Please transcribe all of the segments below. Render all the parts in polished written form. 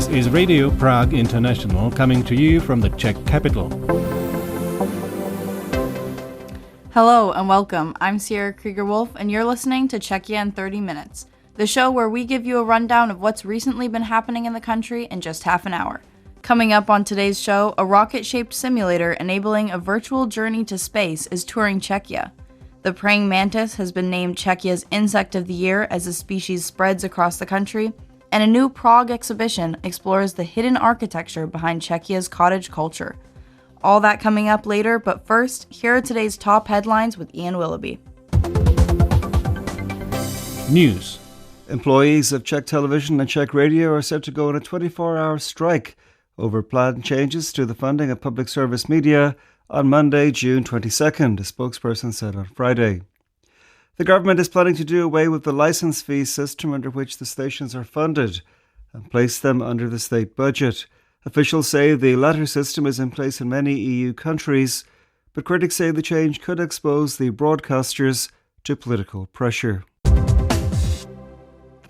This is Radio Prague International coming to you from the Czech capital. Hello and welcome. I'm Sierra Krieger-Wolf and you're listening to Czechia in 30 Minutes, the show where we give you a rundown of what's recently been happening in the country in just half an hour. Coming up on today's show, a rocket-shaped simulator enabling a virtual journey to space is touring Czechia. The praying mantis has been named Czechia's Insect of the Year as the species spreads across the country, and a new Prague exhibition explores the hidden architecture behind Czechia's cottage culture. All that coming up later, but first, here are today's top headlines with Ian Willoughby. News. Employees of Czech television and Czech radio are set to go on a 24-hour strike over planned changes to the funding of public service media on Monday, June 22nd, a spokesperson said on Friday. The government is planning to do away with the licence fee system under which the stations are funded and place them under the state budget. Officials say the latter system is in place in many EU countries, but critics say the change could expose the broadcasters to political pressure. The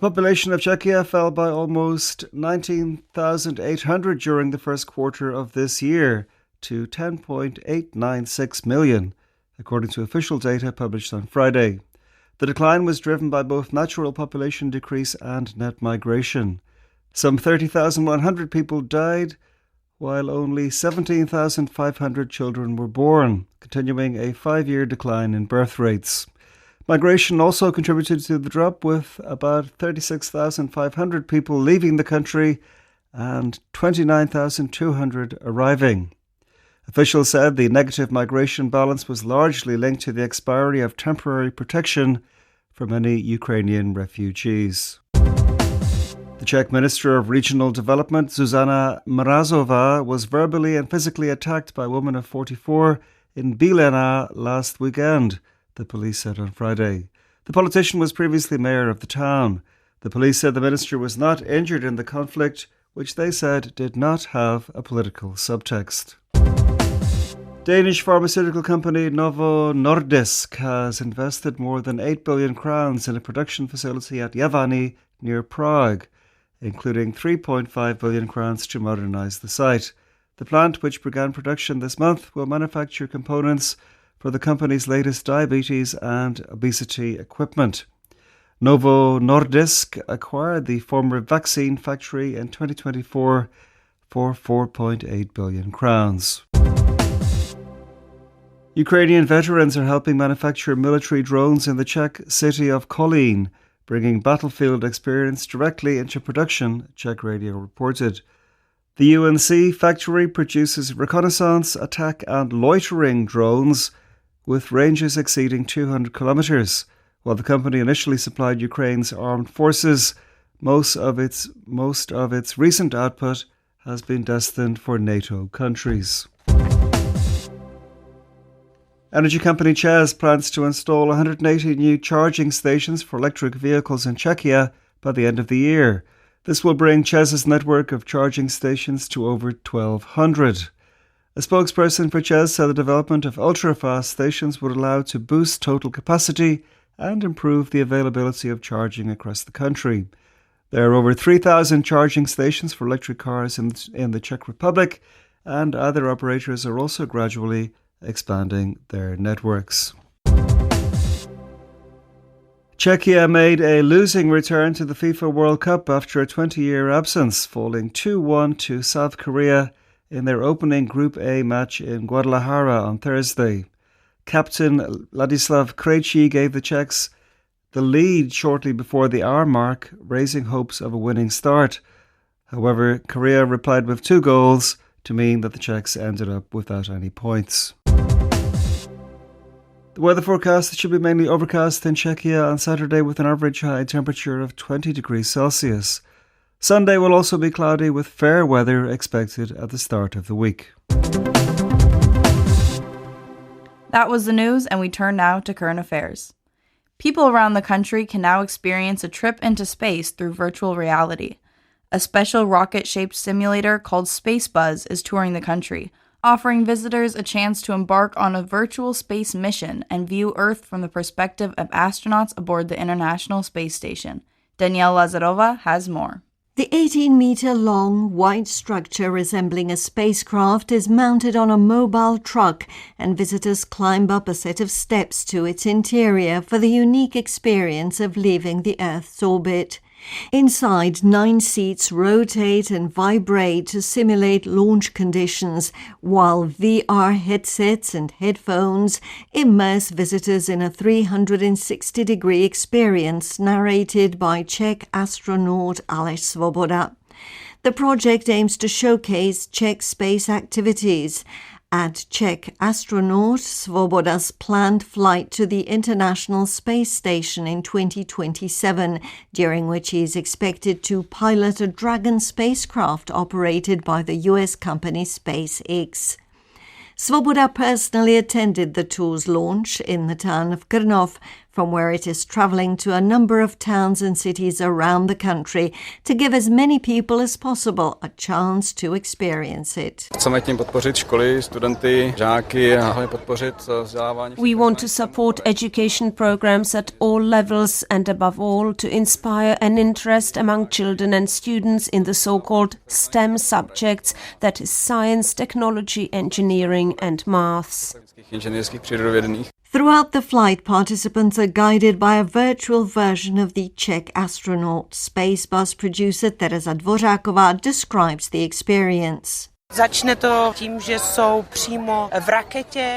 population of Czechia fell by almost 19,800 during the first quarter of this year to 10.896 million, according to official data published on Friday. The decline was driven by both natural population decrease and net migration. Some 30,100 people died, while only 17,500 children were born, continuing a 5-year decline in birth rates. Migration also contributed to the drop, with about 36,500 people leaving the country and 29,200 arriving. Officials said the negative migration balance was largely linked to the expiry of temporary protection for many Ukrainian refugees. The Czech Minister of Regional Development, Zuzana Mrazová, was verbally and physically attacked by a woman of 44 in Bílina last weekend, the police said on Friday. The politician was previously mayor of the town. The police said the minister was not injured in the conflict, which they said did not have a political subtext. Danish pharmaceutical company Novo Nordisk has invested more than 8 billion crowns in a production facility at Javany near Prague, including 3.5 billion crowns to modernise the site. The plant, which began production this month, will manufacture components for the company's latest diabetes and obesity equipment. Novo Nordisk acquired the former vaccine factory in 2024 for 4.8 billion crowns. Ukrainian veterans are helping manufacture military drones in the Czech city of Kolín, bringing battlefield experience directly into production, Czech radio reported. The UNC factory produces reconnaissance, attack and loitering drones with ranges exceeding 200 kilometres. While the company initially supplied Ukraine's armed forces, most of its recent output has been destined for NATO countries. Energy company ČEZ plans to install 180 new charging stations for electric vehicles in Czechia by the end of the year. This will bring ČEZ's network of charging stations to over 1,200. A spokesperson for ČEZ said the development of ultra-fast stations would allow to boost total capacity and improve the availability of charging across the country. There are over 3,000 charging stations for electric cars in the Czech Republic, and other operators are also gradually expanding their networks. Czechia made a losing return to the FIFA World Cup after a 20-year absence, falling 2-1 to South Korea in their opening Group A match in Guadalajara on Thursday. Captain Ladislav Krejci gave the Czechs the lead shortly before the hour mark, raising hopes of a winning start. However, Korea replied with 2 goals to mean that the Czechs ended up without any points. The weather forecast should be mainly overcast in Czechia on Saturday with an average high temperature of 20 degrees Celsius. Sunday will also be cloudy with fair weather expected at the start of the week. That was the news, and we turn now to current affairs. People around the country can now experience a trip into space through virtual reality. A special rocket-shaped simulator called SpaceBuzz is touring the country, offering visitors a chance to embark on a virtual space mission and view Earth from the perspective of astronauts aboard the International Space Station. Danielle Lazarova has more. The 18-metre-long white structure resembling a spacecraft is mounted on a mobile truck, and visitors climb up a set of steps to its interior for the unique experience of leaving the Earth's orbit. Inside, 9 seats rotate and vibrate to simulate launch conditions, while VR headsets and headphones immerse visitors in a 360-degree experience narrated by Czech astronaut Aleš Svoboda. The project aims to showcase Czech space activities. At Czech astronaut Svoboda's planned flight to the International Space Station in 2027, during which he is expected to pilot a Dragon spacecraft operated by the US company SpaceX. Svoboda personally attended the tour's launch in the town of Krnov, from where it is travelling to a number of towns and cities around the country to give as many people as possible a chance to experience it. We want to support education programs at all levels and above all to inspire an interest among children and students in the so-called STEM subjects, that is science, technology, engineering and maths. Throughout the flight, participants are guided by a virtual version of the Czech astronaut. SpaceBuzz producer Tereza Dvořáková describes the experience.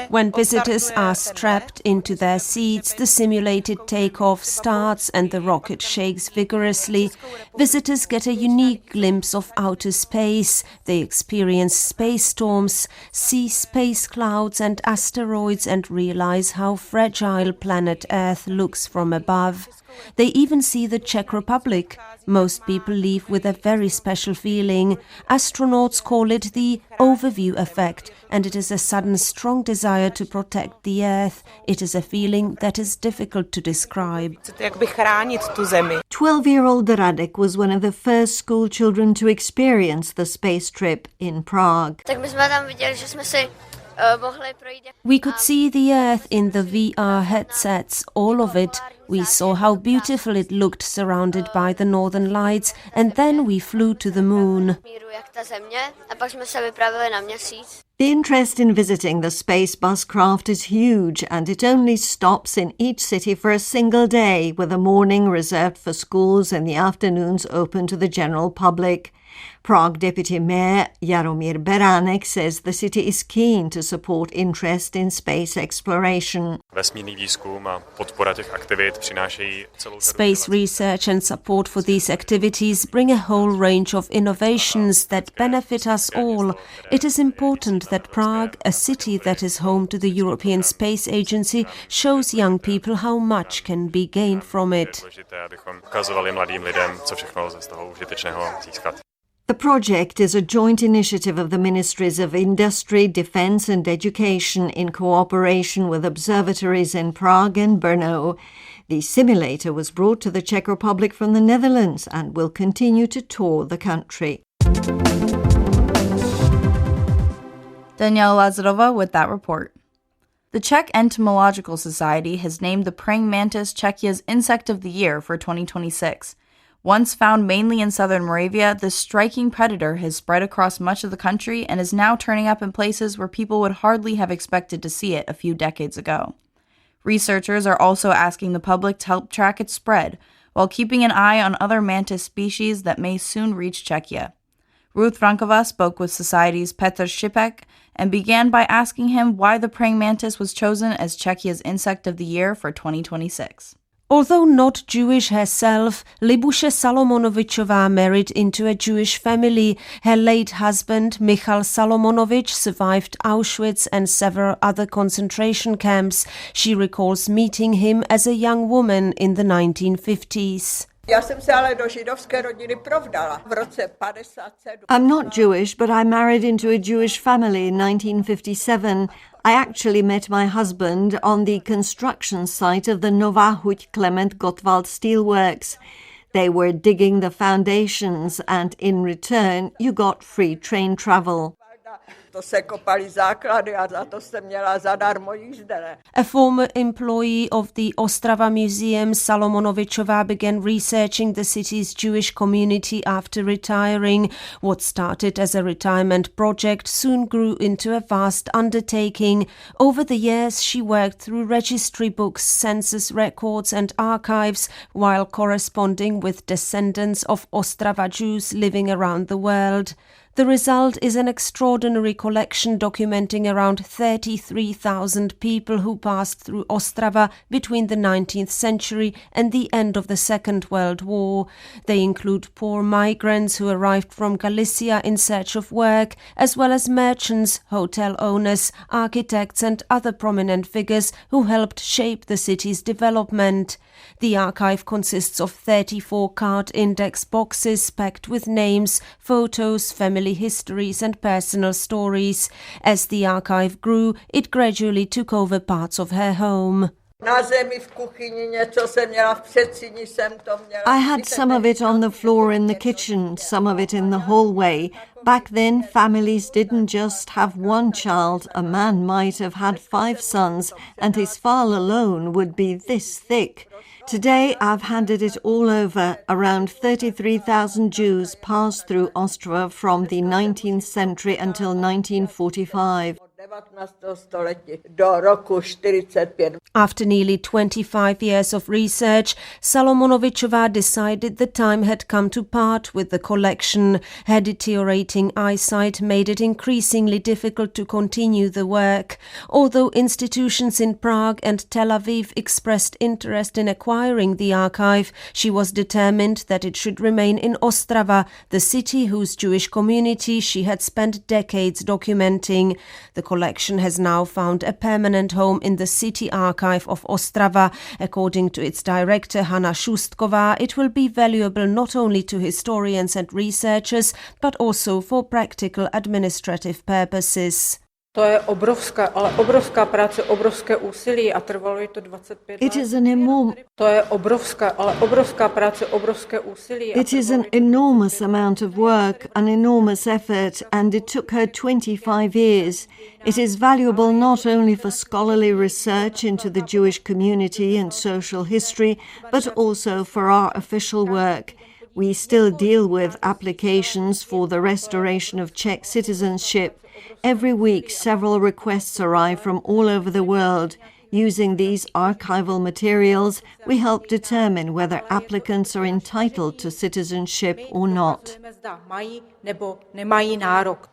When visitors are strapped into their seats, the simulated takeoff starts and the rocket shakes vigorously. Visitors get a unique glimpse of outer space. They experience space storms, see space clouds and asteroids, and realize how fragile planet Earth looks from above. They even see the Czech Republic. Most people leave with a very special feeling. Astronauts call it the overview effect, and it is a sudden strong desire to protect the Earth. It is a feeling that is difficult to describe. 12-year-old Radek was one of the first school children to experience the space trip in Prague. We could see the Earth in the VR headsets, all of it. We saw how beautiful it looked surrounded by the northern lights, and then we flew to the moon. The interest in visiting the SpaceBuzz craft is huge, and it only stops in each city for a single day, with the morning reserved for schools and the afternoons open to the general public. Prague Deputy Mayor Jaromír Beránek says the city is keen to support interest in space exploration. Space research and support for these activities bring a whole range of innovations that benefit us all. It is important that Prague, a city that is home to the European Space Agency, shows young people how much can be gained from it. The project is a joint initiative of the Ministries of Industry, Defence and Education in cooperation with observatories in Prague and Brno. The simulator was brought to the Czech Republic from the Netherlands and will continue to tour the country. Danielle Lazarova with that report. The Czech Entomological Society has named the praying mantis Czechia's Insect of the Year for 2026. Once found mainly in southern Moravia, this striking predator has spread across much of the country and is now turning up in places where people would hardly have expected to see it a few decades ago. Researchers are also asking the public to help track its spread, while keeping an eye on other mantis species that may soon reach Czechia. Ruth Frankova spoke with Society's Petr Šipek and began by asking him why the praying mantis was chosen as Czechia's Insect of the Year for 2026. Although not Jewish herself, Libuše Salomonovičová married into a Jewish family. Her late husband, Michal Salomonovič, survived Auschwitz and several other concentration camps. She recalls meeting him as a young woman in the 1950s. I'm not Jewish, but I married into a Jewish family in 1957. I actually met my husband on the construction site of the Nová Huť Klement Gottwald Steelworks. They were digging the foundations, and in return you got free train travel. A former employee of the Ostrava Museum, Salomonovičová, began researching the city's Jewish community after retiring. What started as a retirement project soon grew into a vast undertaking. Over the years, she worked through registry books, census records and archives, while corresponding with descendants of Ostrava Jews living around the world. The result is an extraordinary collection documenting around 33,000 people who passed through Ostrava between the 19th century and the end of the Second World War. They include poor migrants who arrived from Galicia in search of work, as well as merchants, hotel owners, architects and other prominent figures who helped shape the city's development. The archive consists of 34 card index boxes packed with names, photos, family histories and personal stories. As the archive grew, it gradually took over parts of her home. I had some of it on the floor in the kitchen, some of it in the hallway. Back then, families didn't just have one child. A man might have had 5 sons, and his file alone would be this thick. Today, I've handed it all over. Around 33,000 Jews passed through Ostrava from the 19th century until 1945. After nearly 25 years of research, Salomonovičová decided the time had come to part with the collection. Her deteriorating eyesight made it increasingly difficult to continue the work. Although institutions in Prague and Tel Aviv expressed interest in acquiring the archive, she was determined that it should remain in Ostrava, the city whose Jewish community she had spent decades documenting. The collection has now found a permanent home in the City Archive of Ostrava. According to its director Hanna Šustková, it will be valuable not only to historians and researchers, but also for practical administrative purposes. It is an enormous amount of work, an enormous effort, and it took her 25 years. It is valuable not only for scholarly research into the Jewish community and social history, but also for our official work. We still deal with applications for the restoration of Czech citizenship. Every week, several requests arrive from all over the world. Using these archival materials, we help determine whether applicants are entitled to citizenship or not.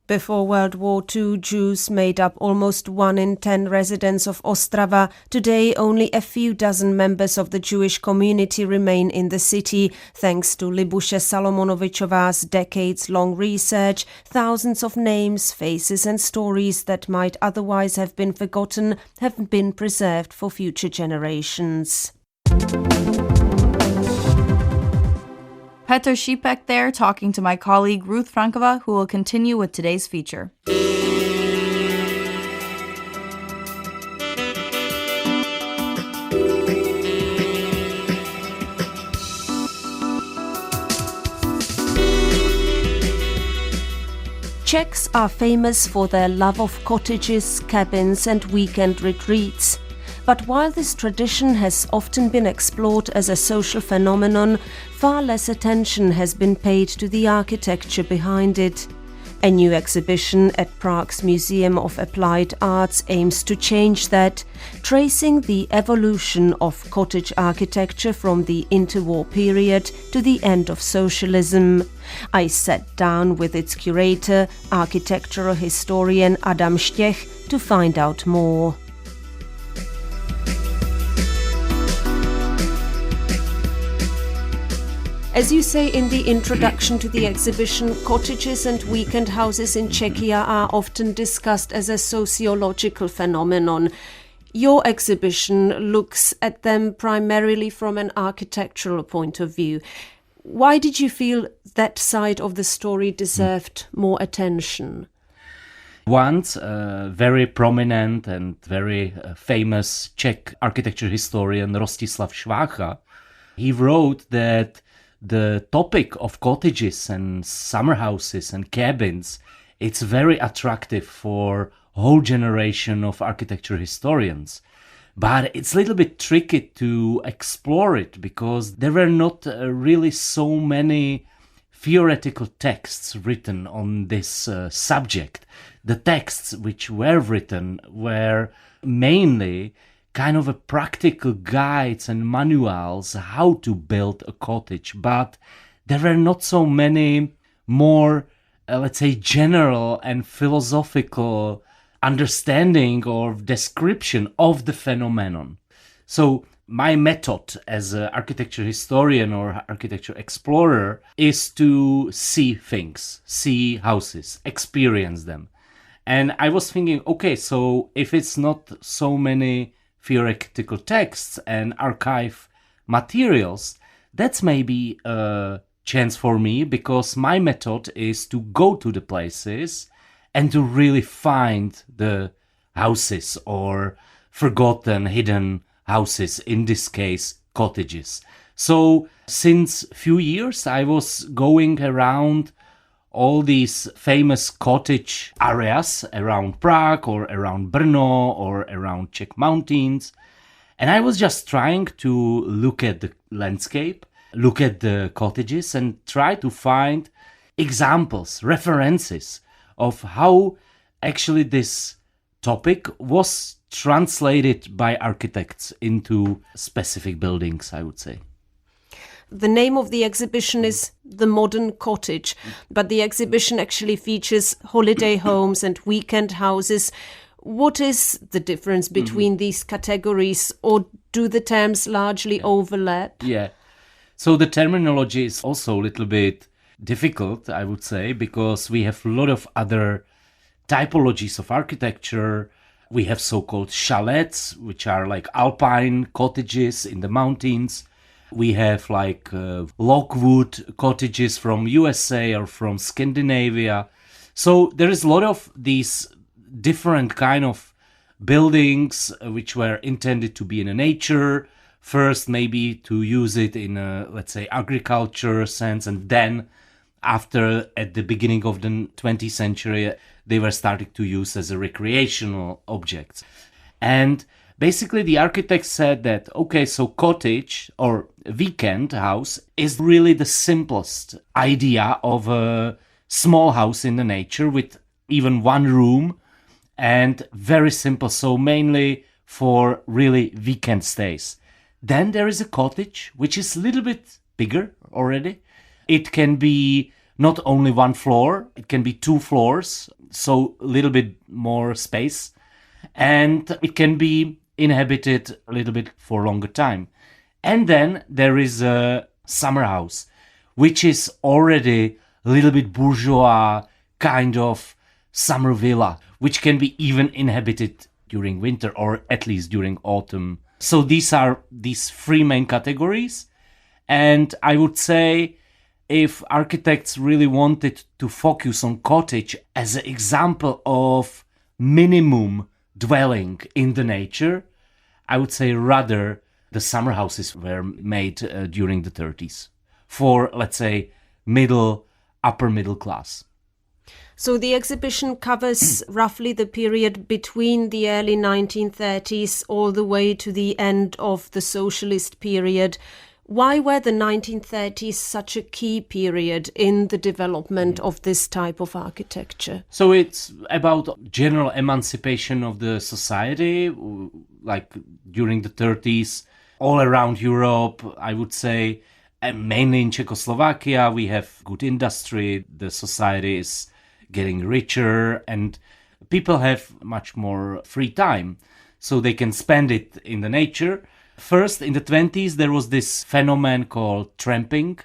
Before World War II, Jews made up almost 1 in 10 residents of Ostrava. Today, only a few dozen members of the Jewish community remain in the city. Thanks to Libushe Salomonovičová's decades-long research, thousands of names, faces and stories that might otherwise have been forgotten have been preserved for future generations. Petr Šípek there talking to my colleague Ruth Frankova, who will continue with today's feature. Czechs are famous for their love of cottages, cabins and weekend retreats. But while this tradition has often been explored as a social phenomenon, far less attention has been paid to the architecture behind it. A new exhibition at Prague's Museum of Applied Arts aims to change that, tracing the evolution of cottage architecture from the interwar period to the end of socialism. I sat down with its curator, architectural historian Adam Štech, to find out more. As you say in the introduction to the exhibition, cottages and weekend houses in Czechia are often discussed as a sociological phenomenon. Your exhibition looks at them primarily from an architectural point of view. Why did you feel that side of the story deserved more attention? Once a very prominent and very famous Czech architecture historian Rostislav Švácha, he wrote that the topic of cottages and summer houses and cabins it's very attractive for a whole generation of architecture historians. But it's a little bit tricky to explore it because there were not really so many theoretical texts written on this subject. The texts which were written were mainly kind of a practical guides and manuals how to build a cottage, but there were not so many more, let's say, general and philosophical understanding or description of the phenomenon. So my method as an architecture historian or architecture explorer is to see things, see houses, experience them. And I was thinking, okay, so if it's not so many theoretical texts and archive materials, that's maybe a chance for me, because my method is to go to the places and to really find the houses or forgotten, hidden houses, in this case, cottages. So since few years, I was going around all these famous cottage areas around Prague or around Brno or around Czech mountains. And I was just trying to look at the landscape, look at the cottages and try to find examples, references of how actually this topic was translated by architects into specific buildings, I would say. The name of the exhibition is The Modern Cottage, but the exhibition actually features holiday homes and weekend houses. What is the difference between these categories, or do the terms largely overlap? Yeah. So the terminology is also a little bit difficult, I would say, because we have a lot of other typologies of architecture. We have so-called chalets, which are like alpine cottages in the mountains. We have like logwood cottages from USA or from Scandinavia. So there is a lot of these different kind of buildings which were intended to be in a nature. First, maybe to use it in a, let's say, agriculture sense, and then after, at the beginning of the 20th century, they were starting to use as a recreational objects. And basically the architects said that, okay, so cottage or weekend house is really the simplest idea of a small house in the nature with even one room and very simple, so mainly for really weekend stays. Then there is a cottage, which is a little bit bigger already. It can be not only one floor, it can be 2 floors, so a little bit more space. And it can be inhabited a little bit for longer time. And then there is a summer house, which is already a little bit bourgeois kind of summer villa, which can be even inhabited during winter or at least during autumn. So these are these 3 main categories. And I would say if architects really wanted to focus on cottage as an example of minimum dwelling in the nature, I would say rather the summer houses were made during the 30s for, let's say, upper middle class. So the exhibition covers roughly the period between the early 1930s all the way to the end of the socialist period. Why were the 1930s such a key period in the development of this type of architecture? So it's about general emancipation of the society, like during the 30s, all around Europe, I would say, and mainly in Czechoslovakia, we have good industry, the society is getting richer, and people have much more free time, so they can spend it in the nature. First, in the 20s, there was this phenomenon called tramping.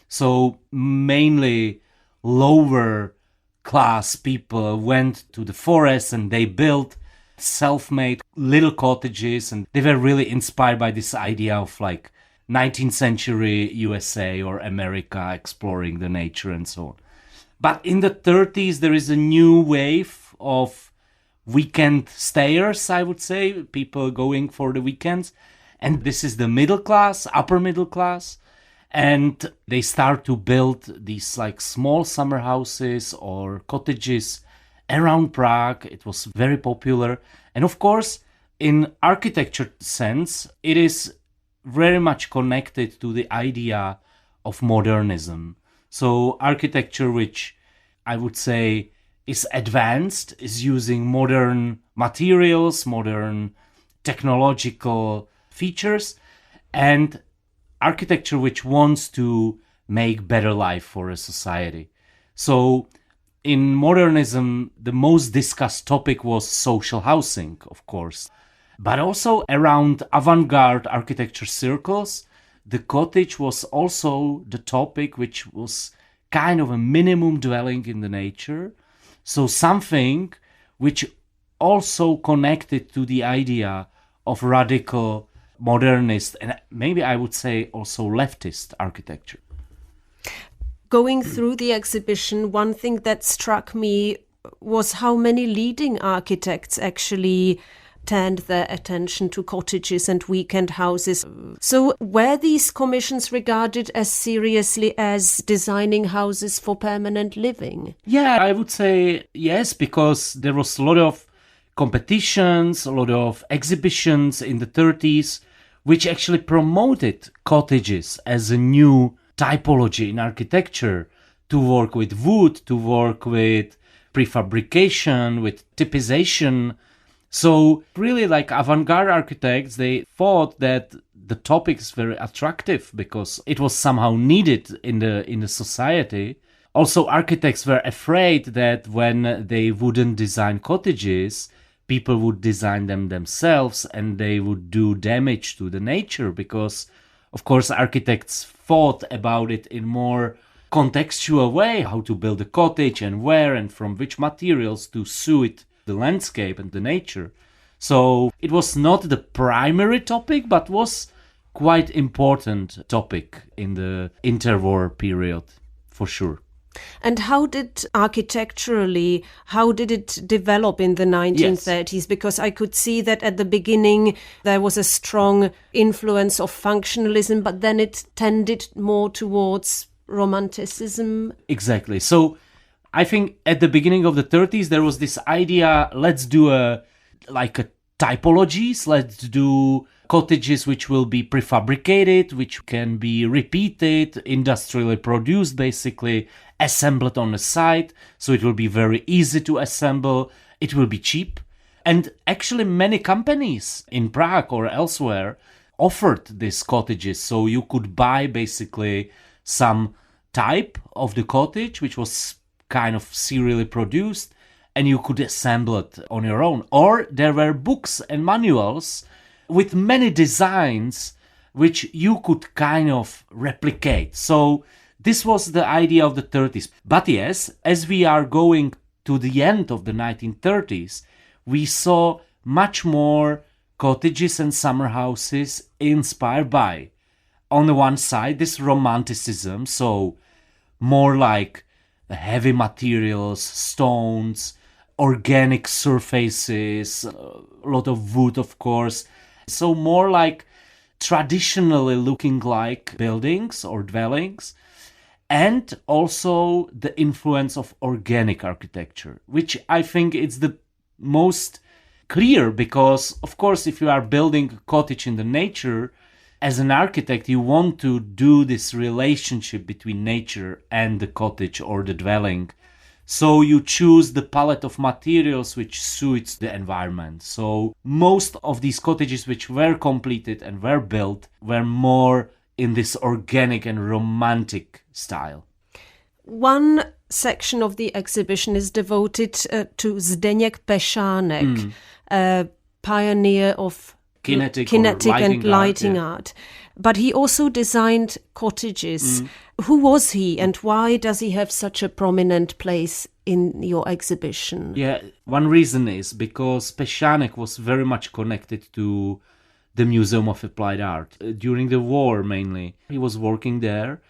So mainly lower class people went to the forest and they built self-made little cottages, and they were really inspired by this idea of like 19th century USA or America exploring the nature and so on. But in the 30s, there is a new wave of weekend stayers, I would say, people going for the weekends. And this is the middle class, upper middle class. And they start to build these like small summer houses or cottages around Prague. It was very popular. And of course, in architecture sense, it is very much connected to the idea of modernism. So architecture, which I would say is advanced, is using modern materials, modern technological features, and architecture which wants to make better life for a society. So in modernism, the most discussed topic was social housing, of course. But also around avant-garde architecture circles, the cottage was also the topic which was kind of a minimum dwelling in the nature. So something which also connected to the idea of radical modernist and maybe I would say also leftist architecture. Going through the exhibition, one thing that struck me was how many leading architects actually turned their attention to cottages and weekend houses. So were these commissions regarded as seriously as designing houses for permanent living? Yeah, I would say yes, because there was a lot of competitions, a lot of exhibitions in the 30s, which actually promoted cottages as a new typology in architecture, to work with wood, to work with prefabrication, with typization. So really like avant-garde architects, they thought that the topic is very attractive because it was somehow needed in the society. Also, architects were afraid that when they wouldn't design cottages, people would design them themselves and they would do damage to the nature because, of course, architects thought about it in more contextual way, how to build a cottage and where and from which materials to suit the landscape and the nature. So it was not the primary topic, but was quite important topic in the interwar period, for sure. And how did architecturally, how did it develop in the 1930s? Yes. Because I could see that at the beginning there was a strong influence of functionalism, but then it tended more towards romanticism. Exactly. So I think at the beginning of the 30s, there was this idea, let's do a typologies, let's do cottages which will be prefabricated, which can be repeated, industrially produced, basically assembled on the site. So it will be very easy to assemble. It will be cheap. And actually many companies in Prague or elsewhere offered these cottages. So you could buy basically some type of the cottage, which was kind of serially produced, and you could assemble it on your own. Or there were books and manuals with many designs which you could kind of replicate. So this was the idea of the 30s. But yes, as we are going to the end of the 1930s, we saw much more cottages and summer houses inspired by, on the one side, this romanticism, so more like heavy materials, stones, organic surfaces, a lot of wood, of course. So more like traditionally looking like buildings or dwellings. And also the influence of organic architecture, which I think is the most clear because, of course, if you are building a cottage in the nature, as an architect, you want to do this relationship between nature and the cottage or the dwelling. So you choose the palette of materials which suits the environment. So most of these cottages which were completed and were built were more in this organic and romantic style. One section of the exhibition is devoted to Zdeněk Pešánek, a pioneer of kinetic and lighting art. But he also designed cottages. Who was he and why does he have such a prominent place in your exhibition? Yeah, one reason is because Pešánek was very much connected to the Museum of Applied Art. During the war, mainly, he was working there.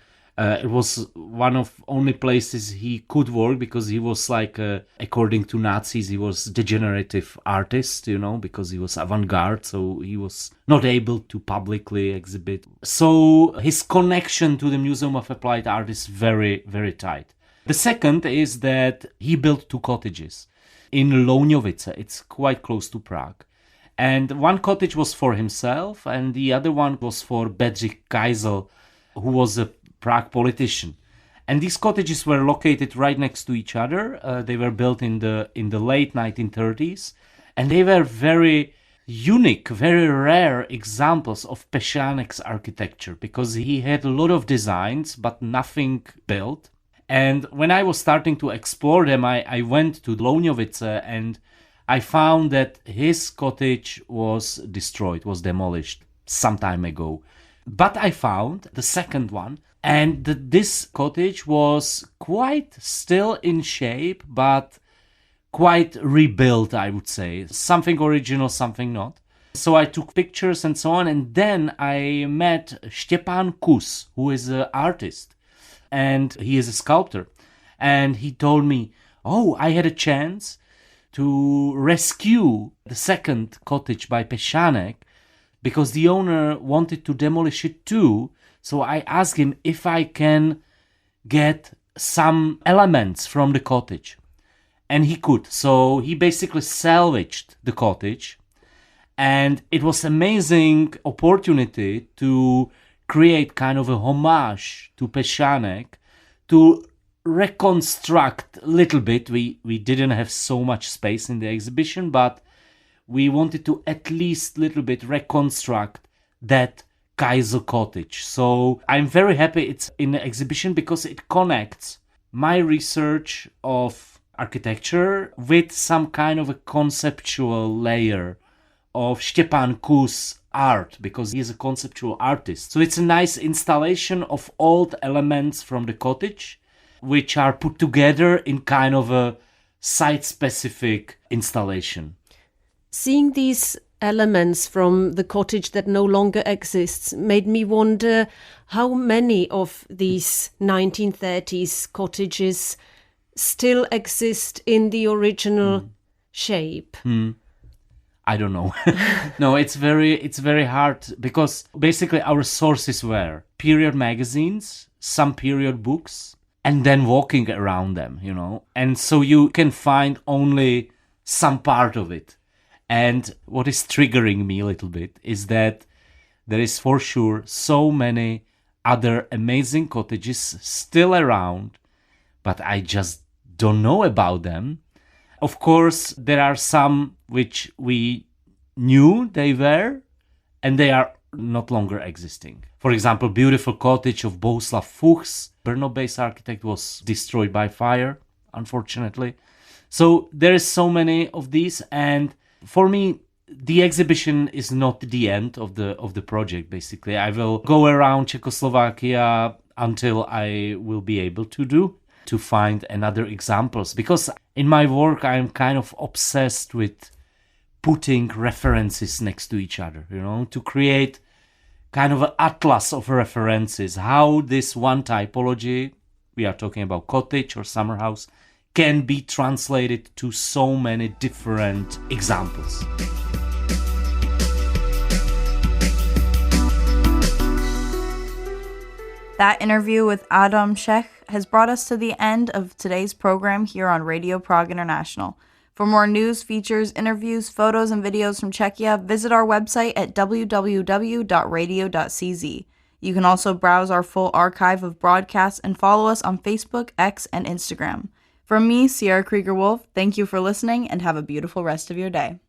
It was one of only places he could work because he was like, according to Nazis, he was degenerative artist, because he was avant-garde, so he was not able to publicly exhibit. So his connection to the Museum of Applied Art is very, very tight. The second is that he built 2 cottages in Louňovice. It's quite close to Prague. And one cottage was for himself, and the other one was for Bedřich Kysel, who was a Prague politician. And these cottages were located right next to each other. They were built in the late 1930s, and they were very unique, very rare examples of Pešánek's architecture, because he had a lot of designs but nothing built. And when I was starting to explore them, I went to Louňovice, and I found that his cottage was destroyed, was demolished some time ago. But I found the second one, and this cottage was quite still in shape, but quite rebuilt, I would say. Something original, something not. So I took pictures and so on, and then I met Štěpán Kus, who is an artist, and he is a sculptor. And he told me, I had a chance to rescue the second cottage by Pešánek, because the owner wanted to demolish it too. So I asked him if I can get some elements from the cottage. And he could. So he basically salvaged the cottage. And it was amazing opportunity to create kind of a homage to Pešánek, to reconstruct a little bit. We didn't have so much space in the exhibition, but we wanted to at least a little bit reconstruct that Kysel cottage. So I'm very happy it's in the exhibition because it connects my research of architecture with some kind of a conceptual layer of Štěpán Kus art, because he is a conceptual artist. So it's a nice installation of old elements from the cottage, which are put together in kind of a site-specific installation. Seeing these elements from the cottage that no longer exists made me wonder how many of these 1930s cottages still exist in the original shape. I don't know. No, it's very hard, because basically our sources were period magazines, some period books, and then walking around them, And so you can find only some part of it. And what is triggering me a little bit is that there is for sure so many other amazing cottages still around, but I just don't know about them. Of course, there are some which we knew they were, and they are not longer existing. For example, beautiful cottage of Bohuslav Fuchs, Brno-based architect, was destroyed by fire, unfortunately. So there is so many of these, and for me, the exhibition is not the end of the project. Basically, I will go around Czechoslovakia until I will be able to find another examples, because in my work I'm kind of obsessed with putting references next to each other, to create kind of an atlas of references, how this one typology, we are talking about cottage or summer house, can be translated to so many different examples. That interview with Adam Čech has brought us to the end of today's program here on Radio Prague International. For more news, features, interviews, photos, and videos from Czechia, visit our website at www.radio.cz. You can also browse our full archive of broadcasts and follow us on Facebook, X, and Instagram. From me, Sierra Krieger-Wolf, thank you for listening and have a beautiful rest of your day.